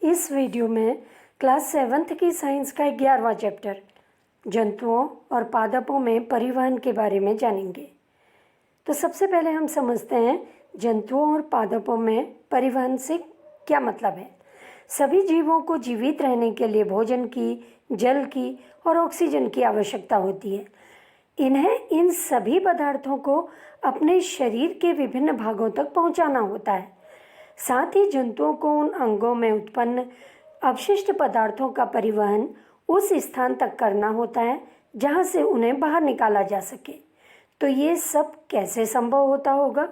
इस वीडियो में class 7th की साइंस का 11वां चैप्टर जंतुओं और पादपों में परिवहन के बारे में जानेंगे। तो सबसे पहले हम समझते हैं जंतुओं और पादपों में परिवहन से क्या मतलब है। सभी जीवों को जीवित रहने के लिए भोजन की, जल की और ऑक्सीजन की आवश्यकता होती है। इन्हें इन सभी पदार्थों को अपने शरीर के विभिन्न भागों तक पहुंचाना होता है। साथ ही जंतुओं को उन अंगों में उत्पन्न अपशिष्ट पदार्थों का परिवहन उस स्थान तक करना होता है जहां से उन्हें बाहर निकाला जा सके। तो ये सब कैसे संभव होता होगा?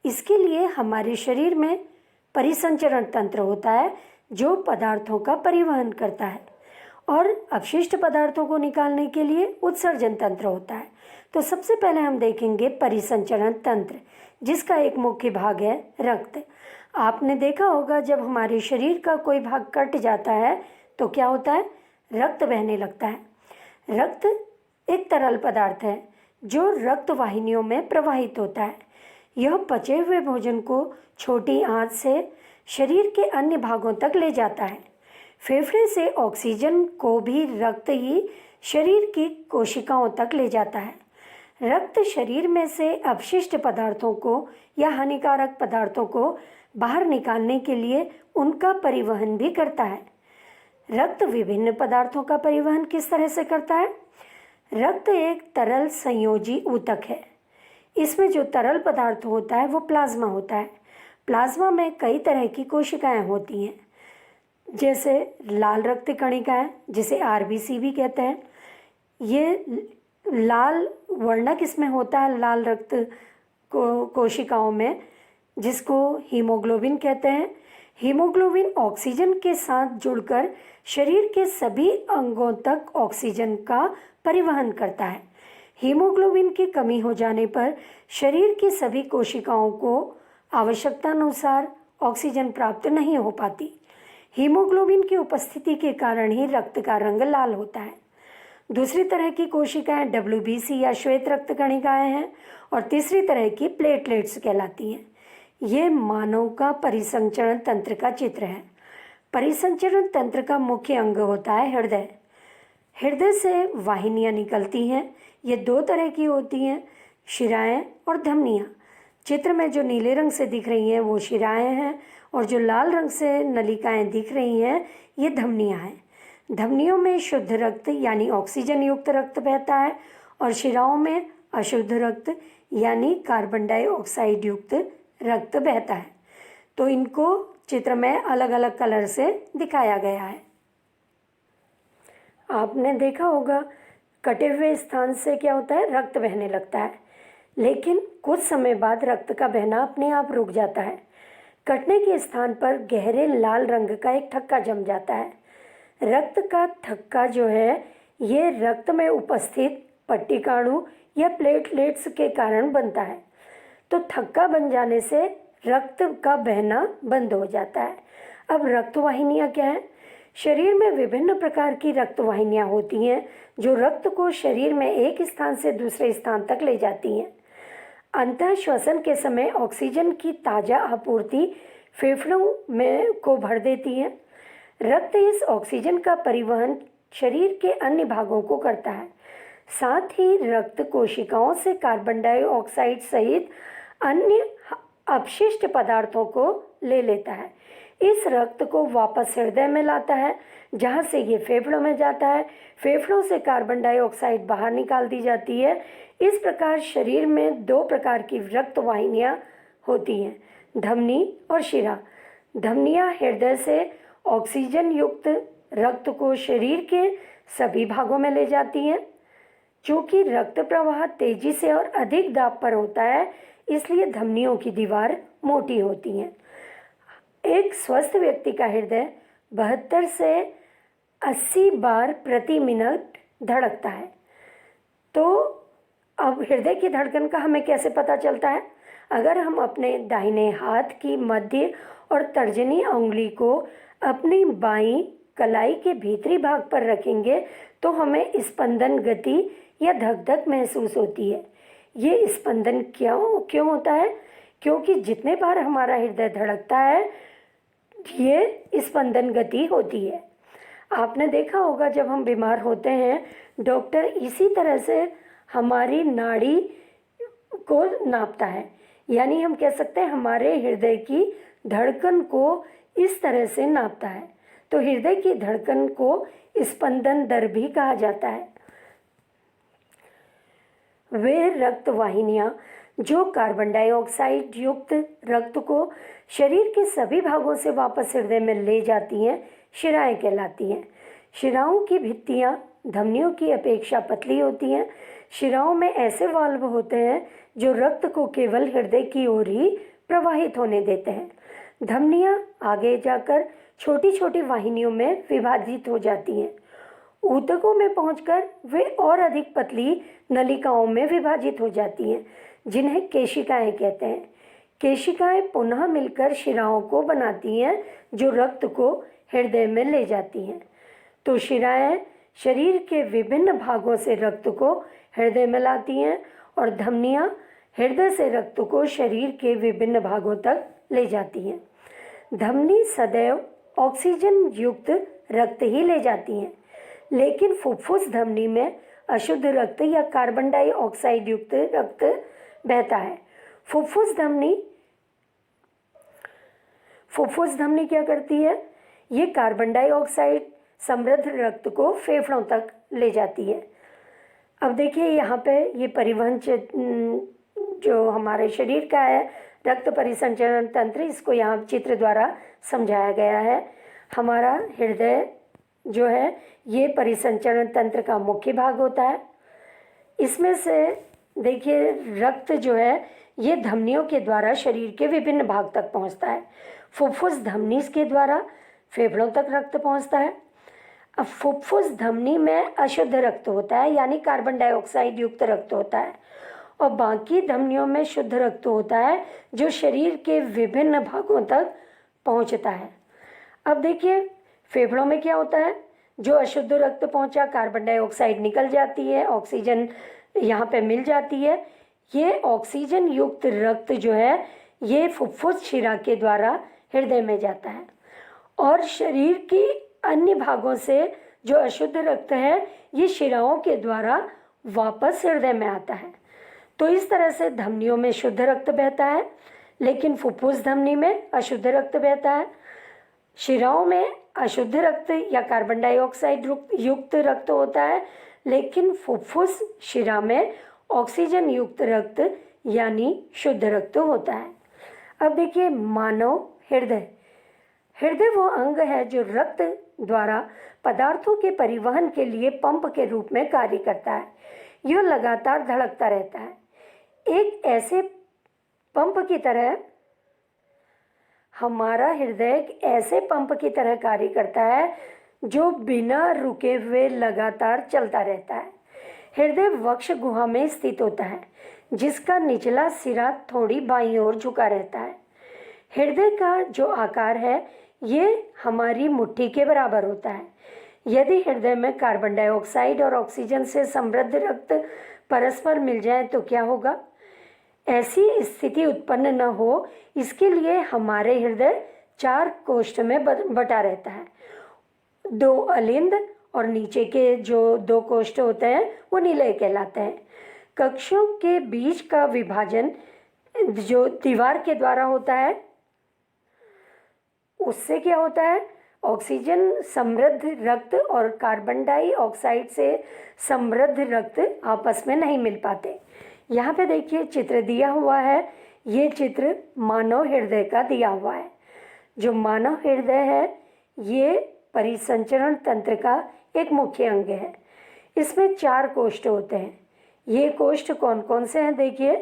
इसके लिए हमारे शरीर में परिसंचरण तंत्र होता है जो पदार्थों का परिवहन करता है, और अपशिष्ट पदार्थों को निकालने के लिए उत्सर्जन तंत्र होता है। तो सबसे पहले हम देखेंगे परिसंचरण तंत्र, जिसका एक मुख्य भाग है रक्त। आपने देखा होगा जब हमारे शरीर का कोई भाग कट जाता है तो क्या होता है? रक्त बहने लगता है। रक्त एक तरल पदार्थ है जो रक्त वाहिनियों में प्रवाहित होता है। यह पचे हुए भोजन को छोटी आंत से शरीर के अन्य भागों तक ले जाता है। फेफड़े से ऑक्सीजन को भी रक्त ही शरीर की कोशिकाओं तक ले जाता है। रक्त शरीर में से अपशिष्ट पदार्थों को या हानिकारक पदार्थों को बाहर निकालने के लिए उनका परिवहन भी करता है। रक्त विभिन्न पदार्थों का परिवहन किस तरह से करता है? रक्त एक तरल संयोजी ऊतक है। इसमें जो तरल पदार्थ होता है वो प्लाज्मा होता है। प्लाज्मा में कई तरह की कोशिकाएं होती हैं, जैसे लाल रक्त कणिकाएं, जिसे आरबीसी भी कहते हैं। ये लाल वर्णक इसमें होता है लाल रक्त कोशिकाओं में, जिसको हीमोग्लोबिन कहते हैं। हीमोग्लोबिन ऑक्सीजन के साथ जुड़कर शरीर के सभी अंगों तक ऑक्सीजन का परिवहन करता है। हीमोग्लोबिन की कमी हो जाने पर शरीर की सभी कोशिकाओं को आवश्यकता अनुसार ऑक्सीजन प्राप्त नहीं हो पाती। हीमोग्लोबिन की उपस्थिति के कारण ही रक्त का रंग लाल होता है। दूसरी तरह की कोशिकाएं WBC या श्वेत रक्त कणिकाएं हैं, और तीसरी तरह की प्लेटलेट्स कहलाती हैं। ये मानव का परिसंचरण तंत्र का चित्र है। परिसंचरण तंत्र का मुख्य अंग होता है हृदय। हृदय से वाहिनियां निकलती हैं। ये दो तरह की होती हैं, शिराएं और धमनियां। चित्र में जो नीले रंग से दिख रही हैं वो शिराएं हैं, और जो लाल रंग से नलिकाएं दिख रही हैं ये धमनियां हैं। धमनियों में शुद्ध रक्त यानी ऑक्सीजन युक्त रक्त बहता है, और शिराओं में अशुद्ध रक्त यानी कार्बन डाइऑक्साइड युक्त रक्त बहता है। तो इनको चित्र में अलग अलग कलर से दिखाया गया है। आपने देखा होगा कटे हुए स्थान से क्या होता है? रक्त बहने लगता है, लेकिन कुछ समय बाद रक्त का बहना अपने आप रुक जाता है। कटने के स्थान पर गहरे लाल रंग का एक थक्का जम जाता है। रक्त का थक्का जो है ये रक्त में उपस्थित पट्टिकाणु या प्लेटलेट्स के कारण बनता है। तो थक्का बन जाने से रक्त का बहना बंद हो जाता है। अब रक्त वाहिनियाँ क्या है? शरीर में विभिन्न प्रकार की रक्त वाहिनियाँ होती हैं जो रक्त को शरीर में एक स्थान से दूसरे स्थान तक ले जाती हैं। अंतः श्वसन के समय ऑक्सीजन की ताज़ा आपूर्ति फेफड़ों में को भर देती है। रक्त इस ऑक्सीजन का परिवहन शरीर के अन्य भागों को करता है। साथ ही रक्त कोशिकाओं से कार्बन डाइऑक्साइड सहित अन्य अपशिष्ट पदार्थों को ले लेता है। इस रक्त को वापस हृदय में लाता है, जहां से ये फेफड़ों में जाता है। फेफड़ों से कार्बन डाइऑक्साइड बाहर निकाल दी जाती है। इस प्रकार शरीर में दो प्रकार की रक्त वाहिनियां होती हैं, धमनी और शिरा। धमनियां हृदय से ऑक्सीजन युक्त रक्त को शरीर के सभी भागों में ले जाती हैं। चूँकि रक्त प्रवाह तेजी से और अधिक दाब पर होता है, इसलिए धमनियों की दीवार मोटी होती हैं। एक स्वस्थ व्यक्ति का हृदय 72 से 80 बार प्रति मिनट धड़कता है। तो अब हृदय की धड़कन का हमें कैसे पता चलता है? अगर हम अपने दाहिने हाथ की मध्य और तर्जनी उंगली को अपनी बाईं कलाई के भीतरी भाग पर रखेंगे तो हमें स्पंदन गति या धक धक महसूस होती है। ये स्पंदन क्यों होता है? क्योंकि जितने बार हमारा हृदय धड़कता है ये स्पंदन गति होती है। आपने देखा होगा जब हम बीमार होते हैं, डॉक्टर इसी तरह से हमारी नाड़ी को नापता है, यानी हम कह सकते हैं हमारे हृदय की धड़कन को इस तरह से नापता है। तो हृदय की धड़कन को स्पंदन दर भी कहा जाता है। वे रक्त वाहिनियाँ जो कार्बन डाइऑक्साइड युक्त रक्त को शरीर के सभी भागों से वापस हृदय में ले जाती हैं, शिराएं कहलाती हैं। शिराओं की भित्तियाँ धमनियों की अपेक्षा पतली होती हैं। शिराओं में ऐसे वाल्व होते हैं जो रक्त को केवल हृदय की ओर ही प्रवाहित होने देते हैं। धमनियाँ आगे जाकर छोटी छोटी वाहिनियों में विभाजित हो जाती हैं। ऊतकों में पहुंचकर वे और अधिक पतली नलिकाओं में विभाजित हो जाती हैं, जिन्हें केशिकाएं कहते हैं। केशिकाएं पुनः मिलकर शिराओं को बनाती हैं जो रक्त को हृदय में ले जाती हैं। तो शिराएं शरीर के विभिन्न भागों से रक्त को हृदय में लाती हैं और धमनियाँ हृदय से रक्त को शरीर के विभिन्न भागों तक ले जाती हैं। धमनी सदैव ऑक्सीजन युक्त रक्त ही ले जाती हैं, लेकिन फुफ्फुस धमनी में अशुद्ध रक्त या कार्बन डाइऑक्साइड युक्त रक्त बहता है। फुफ्फुस धमनी क्या करती है? ये कार्बन डाइऑक्साइड समृद्ध रक्त को फेफड़ों तक ले जाती है। अब देखिए यहाँ पे ये परिवहन जो हमारे शरीर का है, रक्त परिसंचरण तंत्र, इसको यहाँ चित्र द्वारा समझाया गया है। हमारा हृदय जो है ये परिसंचरण तंत्र का मुख्य भाग होता है। इसमें से देखिए रक्त जो है ये धमनियों के द्वारा शरीर के विभिन्न भाग तक पहुंचता है। फुफ्फुस धमनी के द्वारा फेफड़ों तक रक्त पहुंचता है। अब फुफ्फुस धमनी में अशुद्ध रक्त होता है, यानी कार्बन डाइऑक्साइड युक्त रक्त होता है, और बाकी धमनियों में शुद्ध रक्त होता है जो शरीर के विभिन्न भागों तक पहुंचता है। अब देखिए फेफड़ों में क्या होता है? जो अशुद्ध रक्त पहुंचा, कार्बन डाइऑक्साइड निकल जाती है, ऑक्सीजन यहाँ पे मिल जाती है। ये ऑक्सीजन युक्त रक्त जो है ये फुफ्फुस शिरा के द्वारा हृदय में जाता है, और शरीर की अन्य भागों से जो अशुद्ध रक्त है ये शिराओं के द्वारा वापस हृदय में आता है। तो इस तरह से धमनियों में शुद्ध रक्त बहता है, लेकिन फुफ्फुस धमनी में अशुद्ध रक्त बहता है। शिराओं में अशुद्ध रक्त या कार्बन डाइऑक्साइड युक्त रक्त होता है, लेकिन फुफ्फुस शिरा में ऑक्सीजन युक्त रक्त यानी शुद्ध रक्त होता है। अब देखिए मानव हृदय वो अंग है जो रक्त द्वारा पदार्थों के परिवहन के लिए पंप के रूप में कार्य करता है। यह लगातार धड़कता रहता है। एक ऐसे पंप की तरह हमारा हृदय एक ऐसे पंप की तरह कार्य करता है जो बिना रुके हुए लगातार चलता रहता है। हृदय वक्ष गुहा में स्थित होता है, जिसका निचला सिरा थोड़ी बाईं ओर झुका रहता है। हृदय का जो आकार है ये हमारी मुट्ठी के बराबर होता है। यदि हृदय में कार्बन डाइऑक्साइड और ऑक्सीजन से समृद्ध रक्त परस्पर मिल जाए तो क्या होगा? ऐसी स्थिति उत्पन्न न हो, इसके लिए हमारे हृदय 4 कोष्ठ में बटा रहता है। 2 अलिंद और नीचे के जो 2 कोष्ठ होते हैं वो निलय कहलाते हैं। कक्षों के बीच का विभाजन जो दीवार के द्वारा होता है, उससे क्या होता है? ऑक्सीजन समृद्ध रक्त और कार्बन डाइऑक्साइड से समृद्ध रक्त आपस में नहीं मिल पाते। यहाँ पे देखिए चित्र दिया हुआ है, ये चित्र मानव हृदय का दिया हुआ है। जो मानव हृदय है ये परिसंचरण तंत्र का एक मुख्य अंग है। इसमें 4 कोष्ठ होते हैं। ये कोष्ठ कौन कौन से हैं? देखिए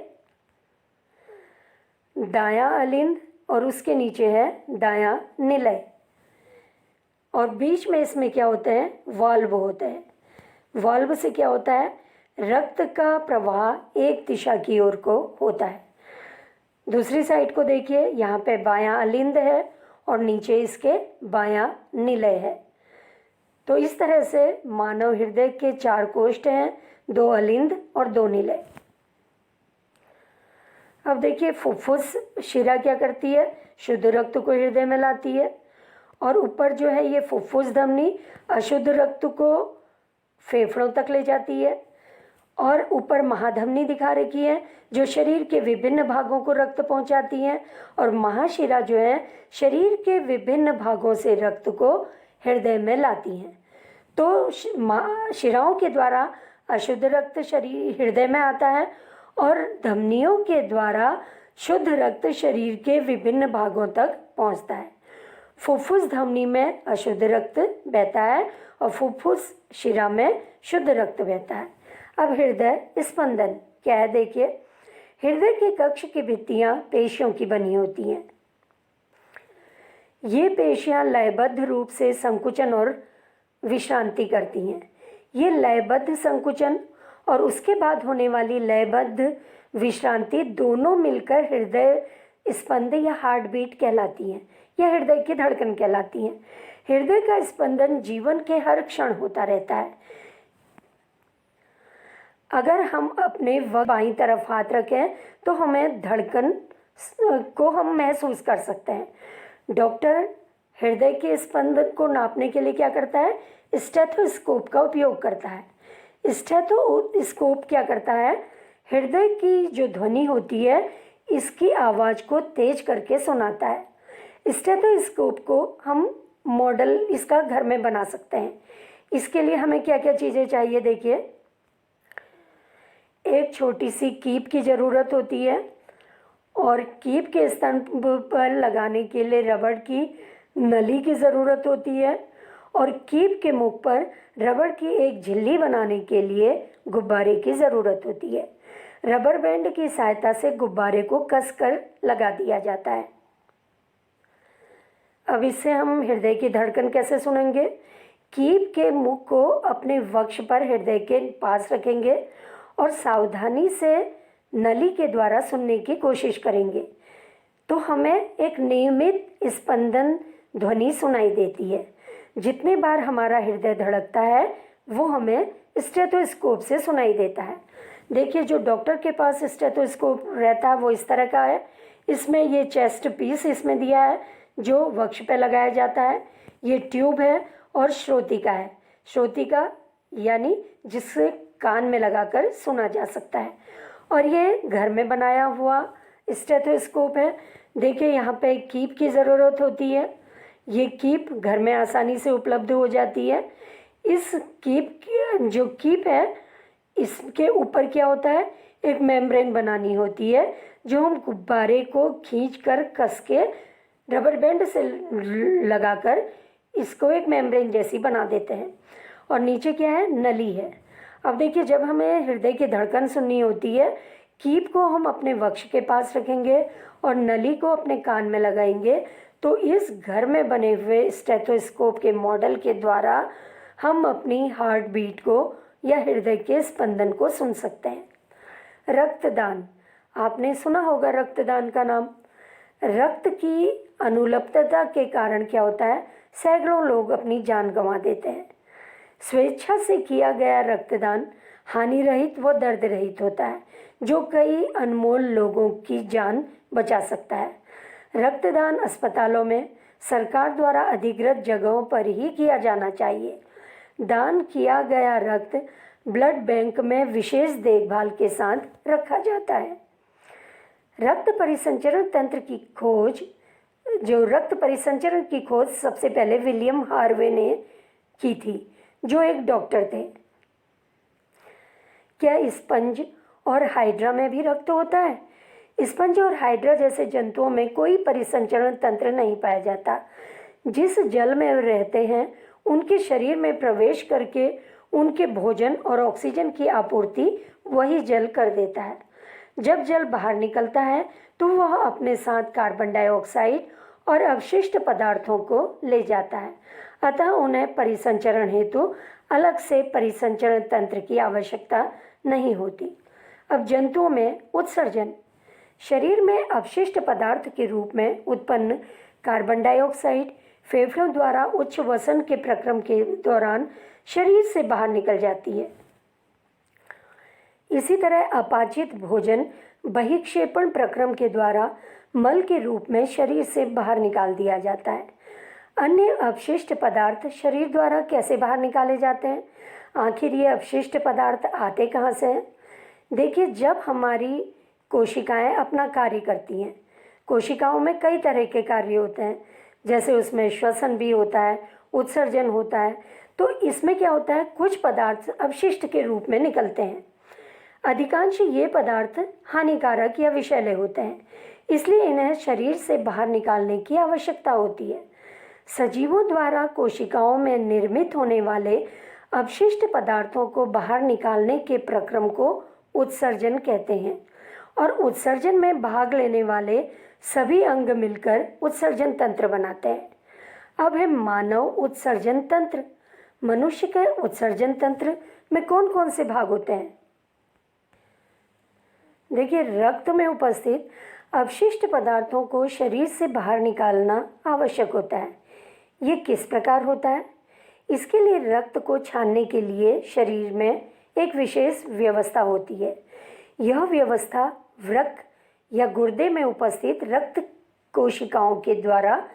दायां अलिंद और उसके नीचे है दायां निलय, और बीच में इसमें क्या होते हैं? वाल्व होते हैं। वाल्व से क्या होता है? रक्त का प्रवाह एक दिशा की ओर को होता है। दूसरी साइड को देखिए, यहाँ पे बायां अलिंद है और नीचे इसके बायां निलय है। तो इस तरह से मानव हृदय के 4 कोष्ठ हैं, 2 अलिंद और 2 निलय। अब देखिए फुफ्फुस शिरा क्या करती है? शुद्ध रक्त को हृदय में लाती है। और ऊपर जो है ये फुफ्फुस धमनी अशुद्ध रक्त को फेफड़ों तक ले जाती है। और ऊपर महाधमनी दिखा रखी है जो शरीर के विभिन्न भागों को रक्त पहुंचाती है। और महाशिरा जो है शरीर के विभिन्न भागों से रक्त को हृदय में लाती हैं। तो शिराओं के द्वारा अशुद्ध रक्त शरीर हृदय में आता है और धमनियों के द्वारा शुद्ध रक्त शरीर के विभिन्न भागों तक पहुंचता है। फुफ्फुस धमनी में अशुद्ध रक्त बहता है और फुफ्फुस शिरा में शुद्ध रक्त बहता है। अब हृदय स्पंदन क्या है देखिए। हृदय के कक्ष की भित्तियां पेशियों की बनी होती हैं। ये पेशियां लयबद्ध रूप से संकुचन और विश्रांति करती हैं। ये लयबद्ध संकुचन और उसके बाद होने वाली लयबद्ध विश्रांति दोनों मिलकर हृदय स्पंद या हार्ट बीट कहलाती हैं या हृदय की धड़कन कहलाती हैं। हृदय का स्पंदन जीवन के हर क्षण होता रहता है। अगर हम अपने बाईं तरफ हाथ रखें तो हमें धड़कन को हम महसूस कर सकते हैं। डॉक्टर हृदय के स्पंदन को नापने के लिए क्या करता है? स्टेथोस्कोप का उपयोग करता है। स्टेथोस्कोप क्या करता है? हृदय की जो ध्वनि होती है इसकी आवाज़ को तेज करके सुनाता है। स्टेथोस्कोप को हम मॉडल इसका घर में बना सकते हैं। इसके लिए हमें क्या क्या चीज़ें चाहिए देखिए। एक छोटी सी कीप की ज़रूरत होती है और कीप के स्तंभ पर लगाने के लिए रबड़ की नली की ज़रूरत होती है और कीप के मुख पर रबड़ की एक झिल्ली बनाने के लिए गुब्बारे की ज़रूरत होती है। रबर बैंड की सहायता से गुब्बारे को कसकर लगा दिया जाता है। अब इससे हम हृदय की धड़कन कैसे सुनेंगे? कीप के मुख को अपने वक्ष पर हृदय के पास रखेंगे और सावधानी से नली के द्वारा सुनने की कोशिश करेंगे तो हमें एक नियमित स्पंदन ध्वनि सुनाई देती है। जितने बार हमारा हृदय धड़कता है वो हमें स्टेथोस्कोप से सुनाई देता है। देखिए जो डॉक्टर के पास स्टेथोस्कोप रहता है वो इस तरह का है। इसमें ये चेस्ट पीस इसमें दिया है जो वक्ष पे लगाया जाता है। ये ट्यूब है और श्रोतिका है। श्रोतिका यानी जिससे कान में लगाकर सुना जा सकता है। और ये घर में बनाया हुआ स्टेथोस्कोप है। देखिए यहाँ पे एक कीप की ज़रूरत होती है। ये कीप घर में आसानी से उपलब्ध हो जाती है। इस कीप जो कीप है इसके ऊपर क्या होता है? एक मेम्ब्रेन बनानी होती है जो हम गुब्बारे को खींचकर कस के रबर बैंड से लगाकर इसको एक मेम्ब्रेन जैसी बना देते हैं। और नीचे क्या है? नली है। अब देखिए जब हमें हृदय की धड़कन सुननी होती है कीप को हम अपने वक्ष के पास रखेंगे और नली को अपने कान में लगाएंगे तो इस घर में बने हुए स्टेथोस्कोप के मॉडल के द्वारा हम अपनी हार्ट बीट को या हृदय के स्पंदन को सुन सकते हैं। रक्तदान, आपने सुना होगा रक्तदान का नाम। रक्त की अनुपलब्धता के कारण क्या होता है? सैकड़ों लोग अपनी जान गंवा देते हैं। स्वेच्छा से किया गया रक्तदान हानि रहित व दर्द रहित होता है जो कई अनमोल लोगों की जान बचा सकता है। रक्तदान अस्पतालों में सरकार द्वारा अधिकृत जगहों पर ही किया जाना चाहिए। दान किया गया रक्त ब्लड बैंक में विशेष देखभाल के साथ रखा जाता है। रक्त परिसंचरण तंत्र की खोज रक्त परिसंचरण की खोज सबसे पहले विलियम हार्वे ने की थी जो एक डॉक्टर थे। क्या स्पंज और हाइड्रा में भी रक्त होता है? स्पंज और हाइड्रा जैसे जंतुओं में कोई परिसंचरण तंत्र नहीं पाया जाता। जिस जल में रहते हैं उनके शरीर में प्रवेश करके उनके भोजन और ऑक्सीजन की आपूर्ति वही जल कर देता है। जब जल बाहर निकलता है तो वह अपने साथ कार्बन डाइऑक्साइड और अवशिष्ट पदार्थों को ले जाता है। अतः उन्हें परिसंचरण हेतु अलग से परिसंचरण तंत्र की आवश्यकता नहीं होती। अब जंतुओं में उत्सर्जन, शरीर में अवशिष्ट पदार्थ के रूप में उत्पन्न कार्बन डाइऑक्साइड फेफड़ों द्वारा उच्च वसन के प्रक्रम के दौरान शरीर से बाहर निकल जाती है। इसी तरह अपाचित भोजन बहिक्षेपण प्रक्रम के द्वारा मल के रूप में शरीर से बाहर निकाल दिया जाता है। अन्य अपशिष्ट पदार्थ शरीर द्वारा कैसे बाहर निकाले जाते हैं? आखिर ये अपशिष्ट पदार्थ आते कहाँ से हैं? देखिए, जब हमारी कोशिकाएं अपना कार्य करती हैं, कोशिकाओं में कई तरह के कार्य होते हैं, जैसे उसमें श्वसन भी होता है, उत्सर्जन होता है। तो इसमें क्या होता है, कुछ पदार्थ अपशिष्ट के रूप में निकलते हैं। अधिकांश ये पदार्थ हानिकारक या विषैले होते हैं, इसलिए इन्हें शरीर से बाहर निकालने की आवश्यकता होती है। सजीवों द्वारा कोशिकाओं में निर्मित होने वाले अपशिष्ट पदार्थों को बाहर निकालने के प्रक्रम को उत्सर्जन कहते हैं, और उत्सर्जन में भाग लेने वाले सभी अंग मिलकर उत्सर्जन तंत्र बनाते हैं। अब है मानव उत्सर्जन तंत्र। मनुष्य के उत्सर्जन तंत्र में कौन कौन से भाग होते हैं? देखिए, रक्त में उपस्थित अपशिष्ट पदार्थों को शरीर से बाहर निकालना आवश्यक होता है। ये किस प्रकार होता है? इसके लिए रक्त को छानने के लिए शरीर में एक विशेष व्यवस्था होती है। यह व्यवस्था वृक्क या गुर्दे में उपस्थित रक्त कोशिकाओं के द्वारा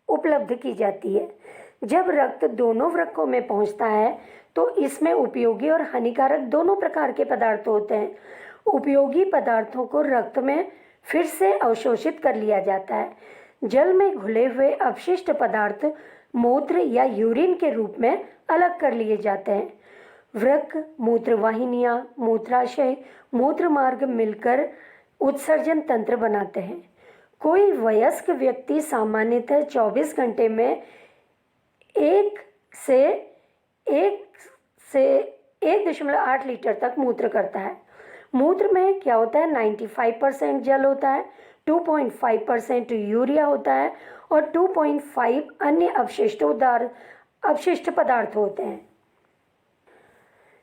उपलब्ध की जाती है। जब रक्त दोनों वृक्कों में पहुंचता है तो इसमें उपयोगी और हानिकारक दोनों प्रकार के पदार्थ होते हैं। उपयोगी पदार्थों को रक्त में फिर से अवशोषित कर लिया जाता है। जल में घुले हुए अपशिष्ट पदार्थ मूत्र या यूरिन के रूप में अलग कर लिए जाते हैं। वृक्क, मूत्रवाहिनियां, मूत्राशय, मूत्र मार्ग मिलकर उत्सर्जन तंत्र बनाते हैं। कोई वयस्क व्यक्ति सामान्यतः 24 घंटे में 1.8 लीटर तक मूत्र करता है। मूत्र में क्या होता है, 95% जल होता है, 2.5% यूरिया होता है और 2.5 अन्य अपशिष्ट पदार्थ होते हैं।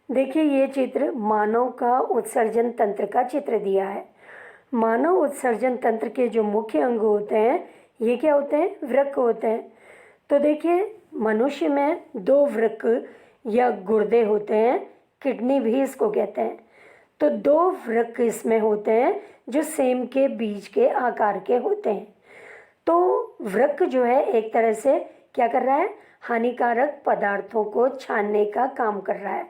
देखिए, ये चित्र मानव का उत्सर्जन तंत्र का चित्र दिया है। मानव उत्सर्जन तंत्र के जो मुख्य अंग होते हैं, ये क्या होते हैं? वृक्क होते हैं। तो देखिए, मनुष्य में 2 वृक्क या गुर्दे होते हैं, किडनी भी इसको कहते हैं। तो 2 वृक्क इसमें होते हैं जो सेम के बीज के आकार के होते हैं। तो वृक्क जो है एक तरह से क्या कर रहा है, हानिकारक पदार्थों को छानने का काम कर रहा है।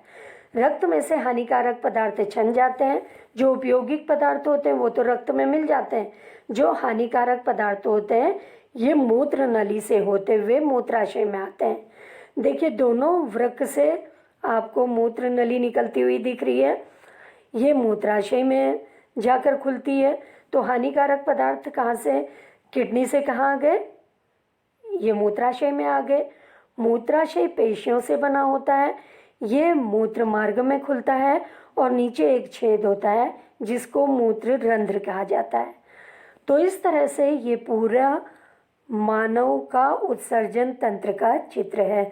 रक्त में से हानिकारक पदार्थ छन जाते हैं। जो उपयोगी पदार्थ होते हैं वो तो रक्त में मिल जाते हैं। जो हानिकारक पदार्थ होते हैं ये मूत्र नली से होते हुए मूत्राशय में आते हैं। देखिए, दोनों वृक्क से आपको मूत्र नली निकलती हुई दिख रही है। ये मूत्राशय में जाकर खुलती है। तो हानिकारक पदार्थ कहाँ से, किडनी से कहाँ आ गए, ये मूत्राशय में आ गए। मूत्राशय पेशियों से बना होता है। ये मूत्र मार्ग में खुलता है और नीचे एक छेद होता है जिसको मूत्र रंध्र कहा जाता है। तो इस तरह से ये पूरा मानव का उत्सर्जन तंत्र का चित्र है।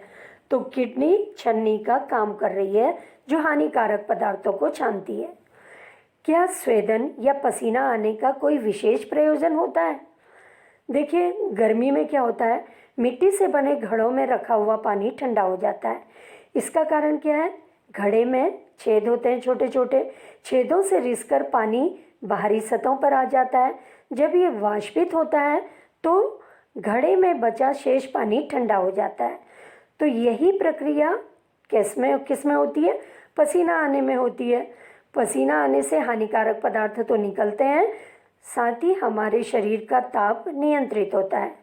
तो किडनी छन्नी का काम कर रही है जो हानिकारक पदार्थों को छानती है। क्या स्वेदन या पसीना आने का कोई विशेष प्रयोजन होता है? देखिए, गर्मी में क्या होता है, मिट्टी से बने घड़ों में रखा हुआ पानी ठंडा हो जाता है। इसका कारण क्या है, घड़े में छेद होते हैं, छोटे छोटे छेदों से रिसकर पानी बाहरी सतहों पर आ जाता है। जब ये वाष्पित होता है तो घड़े में बचा शेष पानी ठंडा हो जाता है। तो यही प्रक्रिया किसमें होती है, पसीना आने में होती है। पसीना आने से हानिकारक पदार्थ तो निकलते हैं, साथ ही हमारे शरीर का ताप नियंत्रित होता है।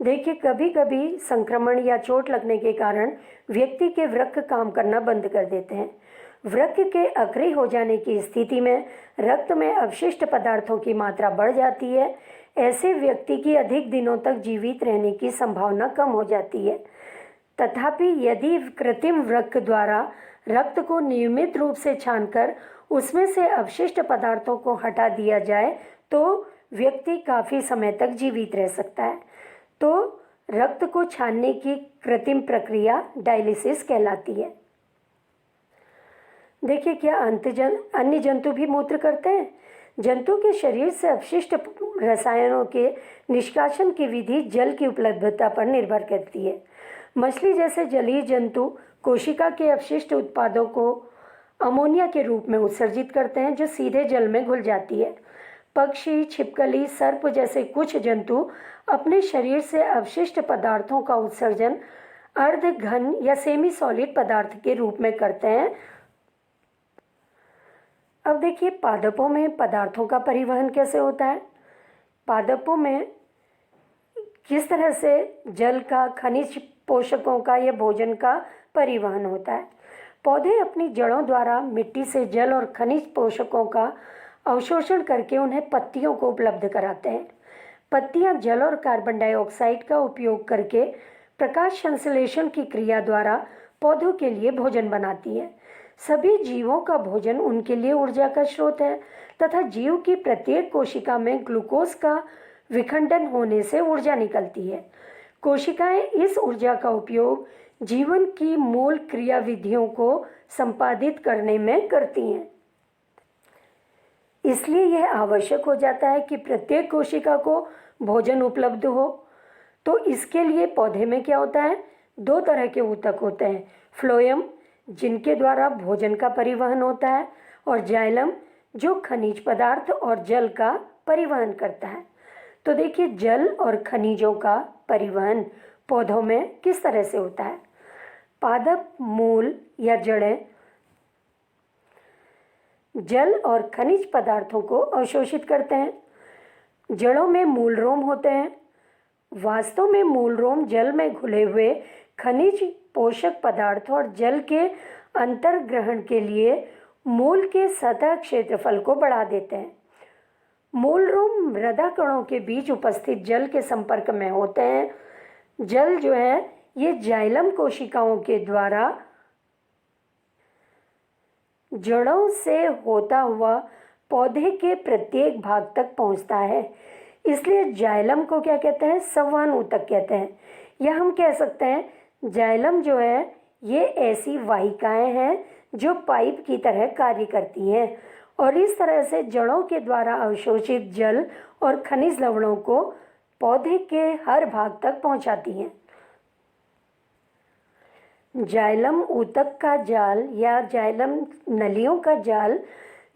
देखिए, कभी कभी संक्रमण या चोट लगने के कारण व्यक्ति के वृक्क काम करना बंद कर देते हैं। वृक्क के अक्रिय हो जाने की स्थिति में रक्त में अपशिष्ट पदार्थों की मात्रा बढ़ जाती है। ऐसे व्यक्ति की अधिक दिनों तक जीवित रहने की संभावना कम हो जाती है। तथापि यदि कृत्रिम वृक्क द्वारा रक्त को नियमित रूप से छानकर उसमें से अपशिष्ट पदार्थों को हटा दिया जाए तो व्यक्ति काफ़ी समय तक जीवित रह सकता है। तो रक्त को छानने की कृत्रिम प्रक्रिया डायलिसिस कहलाती है। देखिए, क्या अन्य जंतु भी मूत्र करते हैं? जंतु के शरीर से अपशिष्ट रसायनों के निष्कासन की विधि जल की उपलब्धता पर निर्भर करती है। मछली जैसे जलीय जंतु कोशिका के अपशिष्ट उत्पादों को अमोनिया के रूप में उत्सर्जित करते हैं जो सीधे जल में घुल जाती है। पक्षी, छिपकली, सर्प जैसे कुछ जंतु अपने शरीर से अवशिष्ट पदार्थों का उत्सर्जन अर्ध घन या सेमी सॉलिड पदार्थ के रूप में करते हैं। अब देखिए पादपों में पदार्थों का परिवहन कैसे होता है। पादपों में किस तरह से जल का, खनिज पोषकों का या भोजन का परिवहन होता है। पौधे अपनी जड़ों द्वारा मिट्टी से जल और खनिज पोषकों का अवशोषण करके उन्हें पत्तियों को उपलब्ध कराते हैं। पत्तियां जल और कार्बन डाइऑक्साइड का उपयोग करके प्रकाश संश्लेषण की क्रिया द्वारा पौधों के लिए भोजन बनाती है। सभी जीवों का भोजन उनके लिए ऊर्जा का स्रोत है तथा जीव की प्रत्येक कोशिका में ग्लूकोज का विखंडन होने से ऊर्जा निकलती है। कोशिकाएं इस ऊर्जा का उपयोग जीवन की मूल क्रियाविधियों को संपादित करने में करती हैं। इसलिए यह आवश्यक हो जाता है कि प्रत्येक कोशिका को भोजन उपलब्ध हो। तो इसके लिए पौधे में क्या होता है, दो तरह के ऊतक होते हैं, फ्लोएम जिनके द्वारा भोजन का परिवहन होता है और जाइलम जो खनिज पदार्थ और जल का परिवहन करता है। तो देखिए जल और खनिजों का परिवहन पौधों में किस तरह से होता है। पादप मूल या जड़ें जल और खनिज पदार्थों को अवशोषित करते हैं। जड़ों में मूलरोम होते हैं। वास्तव में मूलरोम जल में घुले हुए खनिज पोषक पदार्थ और जल के अंतर्ग्रहण के लिए मूल के सतह क्षेत्रफल को बढ़ा देते हैं। मूलरोम मृदा कणों के बीच उपस्थित जल के संपर्क में होते हैं। जल जो है ये जाइलम कोशिकाओं के द्वारा जड़ों से होता हुआ पौधे के प्रत्येक भाग तक पहुंचता है। इसलिए जाइलम को क्या कहते हैं, संवहन ऊतक कहते हैं। या हम कह सकते हैं जाइलम जो है ये ऐसी वाहिकाएं हैं जो पाइप की तरह कार्य करती हैं और इस तरह से जड़ों के द्वारा अवशोषित जल और खनिज लवणों को पौधे के हर भाग तक पहुंचाती हैं। जाइलम ऊतक का जाल या जाइलम नलियों का जाल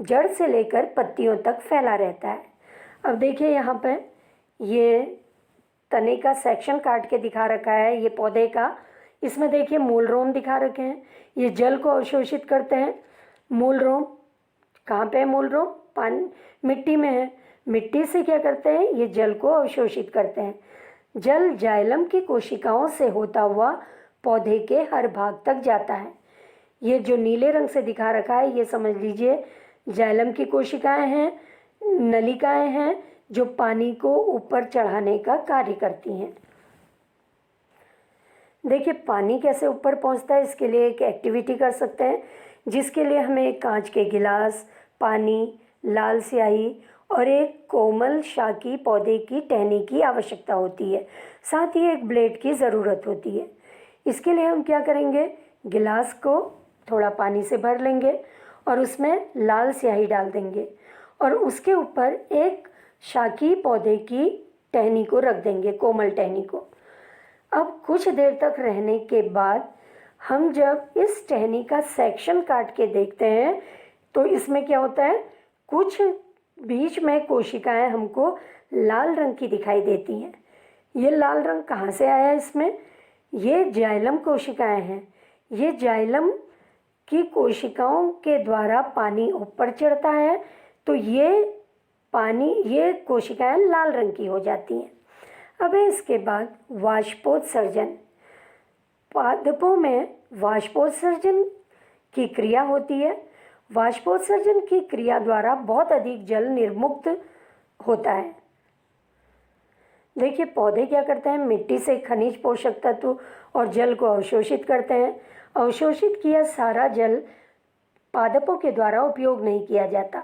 जड़ से लेकर पत्तियों तक फैला रहता है। अब देखिए यहाँ पे ये तने का सेक्शन काट के दिखा रखा है, ये पौधे का। इसमें देखिए मूलरोम दिखा रखे हैं, ये जल को अवशोषित करते हैं। मूलरोम कहाँ पे है, मूलरोम पानी मिट्टी में है। मिट्टी से क्या करते हैं, ये जल को अवशोषित करते हैं। जल जाइलम की कोशिकाओं से होता हुआ पौधे के हर भाग तक जाता है। ये जो नीले रंग से दिखा रखा है ये समझ लीजिए जाइलम की कोशिकाएं हैं, नलिकाएं हैं जो पानी को ऊपर चढ़ाने का कार्य करती हैं। देखिए पानी कैसे ऊपर पहुंचता है, इसके लिए एक एक्टिविटी कर सकते हैं जिसके लिए हमें एक कांच के गिलास, पानी, लाल स्याही और एक कोमल शाकी पौधे की टहनी की आवश्यकता होती है। साथ ही एक ब्लेड की ज़रूरत होती है। इसके लिए हम क्या करेंगे, गिलास को थोड़ा पानी से भर लेंगे और उसमें लाल स्याही डाल देंगे और उसके ऊपर एक शाकी पौधे की टहनी को रख देंगे, कोमल टहनी को। अब कुछ देर तक रहने के बाद हम जब इस टहनी का सेक्शन काट के देखते हैं तो इसमें क्या होता है, कुछ बीच में कोशिकाएं हमको लाल रंग की दिखाई देती हैं। ये लाल रंग कहाँ से आया है, इसमें ये जाइलम कोशिकाएं हैं। ये जाइलम की कोशिकाओं के द्वारा पानी ऊपर चढ़ता है तो ये कोशिकाएं लाल रंग की हो जाती हैं। अब इसके बाद वाष्पोत्सर्जन। पादपों में वाष्पोत्सर्जन की क्रिया होती है। वाष्पोत्सर्जन की क्रिया द्वारा बहुत अधिक जल निर्मुक्त होता है। देखिए पौधे क्या करते हैं, मिट्टी से खनिज पोषक तत्व और जल को अवशोषित करते हैं। अवशोषित किया सारा जल पादपों के द्वारा उपयोग नहीं किया जाता।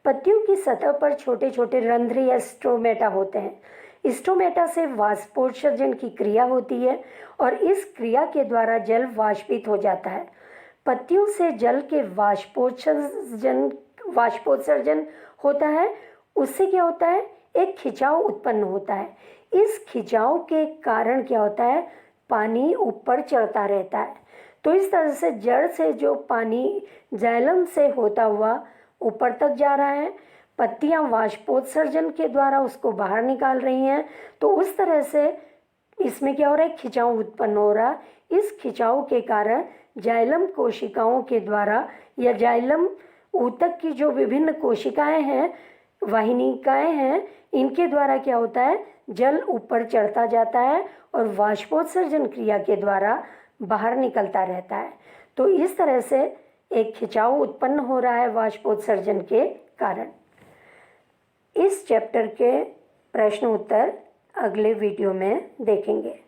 पत्तियों की सतह पर छोटे छोटे रंध्र या स्ट्रोमेटा होते हैं। स्ट्रोमेटा से वाष्पोत्सर्जन की क्रिया होती है और इस क्रिया के द्वारा जल वाष्पित हो जाता है। पत्तियों से जल के वाष्पोत्सर्जन होता है। उससे क्या होता है, एक खिंचाव उत्पन्न होता है। इस खिंचाव के कारण क्या होता है, पानी ऊपर चढ़ता रहता है। तो इस तरह से जड़ से जो पानी जाइलम से होता हुआ ऊपर तक जा रहा है, पत्तियां वाष्पोत्सर्जन के द्वारा उसको बाहर निकाल रही हैं, तो उस तरह से इसमें क्या हो रहा है, खिंचाव उत्पन्न हो रहा है। इस खिंचाव के कारण जाइलम कोशिकाओं के द्वारा या जाइलम ऊतक की जो विभिन्न कोशिकाएं हैं, वाहिनिकाएं हैं, इनके द्वारा क्या होता है, जल ऊपर चढ़ता जाता है और वाष्पोत्सर्जन क्रिया के द्वारा बाहर निकलता रहता है। तो इस तरह से एक खिंचाव उत्पन्न हो रहा है वाष्पोत्सर्जन के कारण। इस चैप्टर के प्रश्न उत्तर अगले वीडियो में देखेंगे।